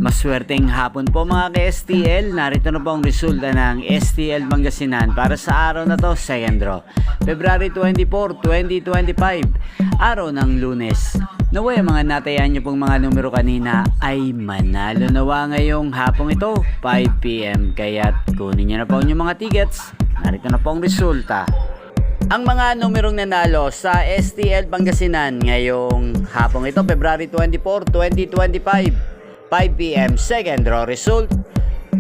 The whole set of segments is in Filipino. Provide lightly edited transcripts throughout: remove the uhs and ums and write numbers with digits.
Maswerteng hapon po mga ka-STL. Narito na po ang resulta ng STL Pangasinan para sa araw na to, second draw. February 24, 2025, araw ng Lunes. Naway ang mga natayan nyo pong mga numero kanina ay manalo nawa ngayong hapong ito, 5 PM. Kaya't kunin nyo na po yung mga tickets. Narito na po ang resulta. Ang mga numerong nanalo sa STL Pangasinan ngayong hapong ito, February 24, 2025, 5 PM, second draw result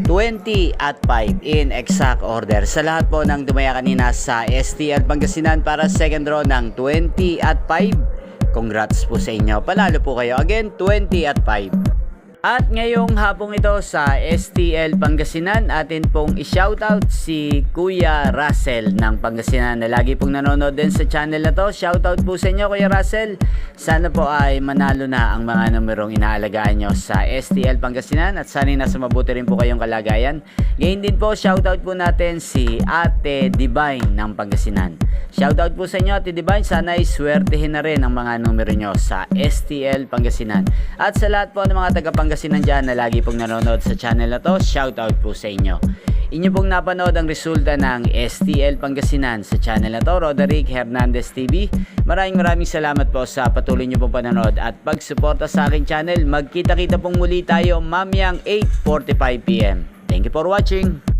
20 at 5 in exact order. Sa lahat po ng dumaya kanina sa STL Pangasinan para second draw ng 20 at 5, congrats po sa inyo. Panalo po kayo. Again, 20 at 5. At ngayong hapong ito sa STL Pangasinan, atin pong i-shoutout si Kuya Russell ng Pangasinan na lagi pong nanonood din sa channel na to. Shoutout po sa inyo Kuya Russell. Sana po ay manalo na ang mga numerong inaalagaan nyo sa STL Pangasinan at sana nasa mabuti rin po kayong kalagayan. Ngayon din po, shoutout po natin si Ate Divine ng Pangasinan. Shoutout po sa inyo Ate Divine, sana ay swertehin na rin ang mga numero nyo sa STL Pangasinan. At sa lahat po ng mga taga Pangasinan dyan na lagi pong nanonood sa channel na to, shoutout po sa inyo. Inyo pong napanood ang resulta ng STL Pangasinan sa channel na to, Roderick Hernandez TV. Maraming salamat po sa patuloy nyo pong panonood at pagsuporta sa aking channel. Magkita-kita pong muli tayo mamayang 8:45 PM. Thank you for watching.